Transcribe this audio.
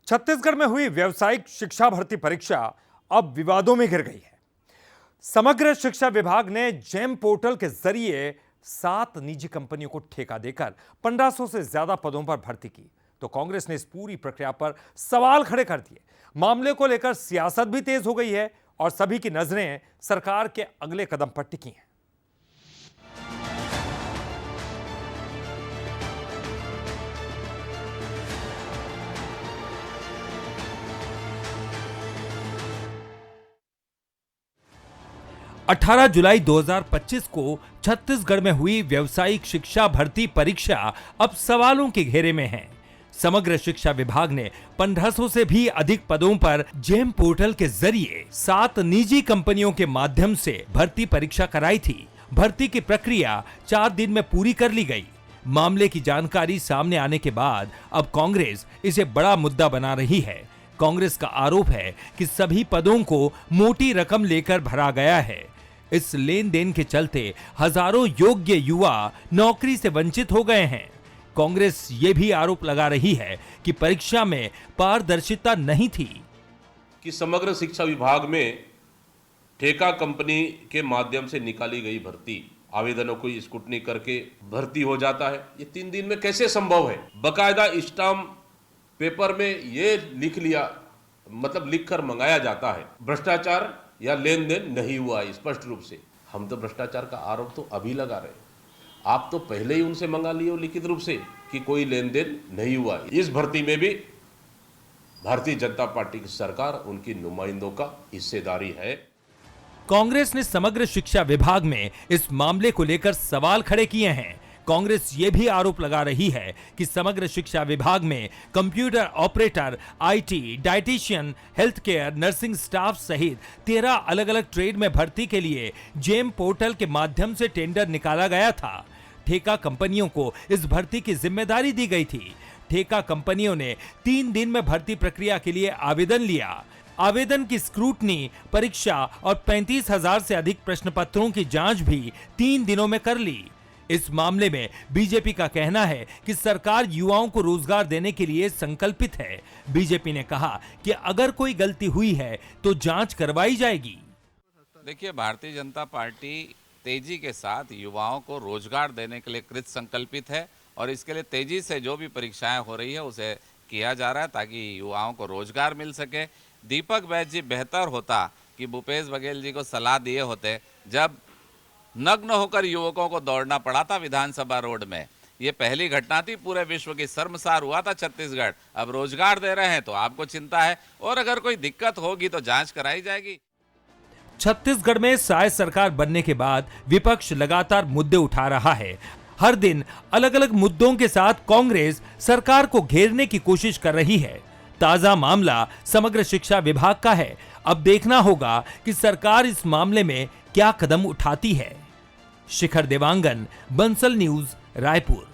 छत्तीसगढ़ में हुई व्यावसायिक शिक्षा भर्ती परीक्षा अब विवादों में घिर गई है। समग्र शिक्षा विभाग ने जेम पोर्टल के जरिए 7 निजी कंपनियों को ठेका देकर 1500 से ज्यादा पदों पर भर्ती की, तो कांग्रेस ने इस पूरी प्रक्रिया पर सवाल खड़े कर दिए। मामले को लेकर सियासत भी तेज हो गई है और सभी की नजरें सरकार के अगले कदम पर टिकी हैं। 18 जुलाई 2025 को छत्तीसगढ़ में हुई व्यावसायिक शिक्षा भर्ती परीक्षा अब सवालों के घेरे में है। समग्र शिक्षा विभाग ने 1500 से भी अधिक पदों पर जेम पोर्टल के जरिए 7 निजी कंपनियों के माध्यम से भर्ती परीक्षा कराई थी। भर्ती की प्रक्रिया 4 दिन में पूरी कर ली गई। मामले की जानकारी सामने आने के बाद अब कांग्रेस इसे बड़ा मुद्दा बना रही है। कांग्रेस का आरोप है कि सभी पदों को मोटी रकम लेकर भरा गया है। इस लेन देन के चलते हजारों योग्य युवा नौकरी से वंचित हो गए हैं। कांग्रेस ये भी आरोप लगा रही है कि परीक्षा में पारदर्शिता नहीं थी, कि समग्र शिक्षा विभाग में ठेका कंपनी के माध्यम से निकाली गई भर्ती आवेदनों को स्क्रूटनी करके भर्ती हो जाता है। ये 3 दिन में कैसे संभव है? बकायदा स्टाम्प पेपर में ये लिख लिया, मतलब लिखकर मंगाया जाता है। भ्रष्टाचार या लेन देन नहीं हुआ है स्पष्ट रूप से। हम तो भ्रष्टाचार का आरोप तो अभी लगा रहे हैं, आप तो पहले ही उनसे मंगा लिए हो लिखित रूप से कि कोई लेन देन नहीं हुआ है। इस भर्ती में भी भारतीय जनता पार्टी की सरकार, उनकी नुमाइंदों का हिस्सेदारी है। कांग्रेस ने समग्र शिक्षा विभाग में इस मामले को लेकर सवाल खड़े किए हैं। कांग्रेस ये भी आरोप लगा रही है कि समग्र शिक्षा विभाग में computer operator, IT, dietitian, health care, nursing staff सहित 13 अलग अलग ट्रेड में भर्ती के लिए जेम पोर्टल के माध्यम से टेंडर निकाला गया था। ठेका कंपनियों को इस भर्ती की जिम्मेदारी दी गई थी। ठेका कंपनियों ने 3 दिन में भर्ती प्रक्रिया के लिए आवेदन लिया। आवेदन की स्क्रूटनी, परीक्षा और 35,000 से अधिक प्रश्न पत्रों की जांच भी 3 दिनों में कर ली। इस मामले में बीजेपी का कहना है कि सरकार युवाओं को रोजगार देने के लिए संकल्पित है। बीजेपी ने कहा कि अगर कोई गलती हुई है तो जांच करवाई जाएगी। देखिए, भारतीय जनता पार्टी तेजी के साथ युवाओं को रोजगार देने के लिए कृत संकल्पित है और इसके लिए तेजी से जो भी परीक्षाएं हो रही है उसे किया जा रहा है ताकि युवाओं को रोजगार मिल सके। दीपक बैज जी बेहतर होता कि भूपेश बघेल जी को सलाह दिए होते जब नग्न होकर युवकों को दौड़ना पड़ा था विधानसभा रोड में। ये पहली घटना थी, पूरे विश्व की शर्मसार हुआ था छत्तीसगढ़। अब रोजगार दे रहे हैं तो आपको चिंता है, और अगर कोई दिक्कत होगी तो जांच कराई जाएगी। छत्तीसगढ़ में साय सरकार बनने के बाद विपक्ष लगातार मुद्दे उठा रहा है। हर दिन अलग अलग मुद्दों के साथ कांग्रेस सरकार को घेरने की कोशिश कर रही है। ताजा मामला समग्र शिक्षा विभाग का है। अब देखना होगा कि सरकार इस मामले में क्या कदम उठाती है। शिखर देवांगन, बंसल न्यूज, रायपुर।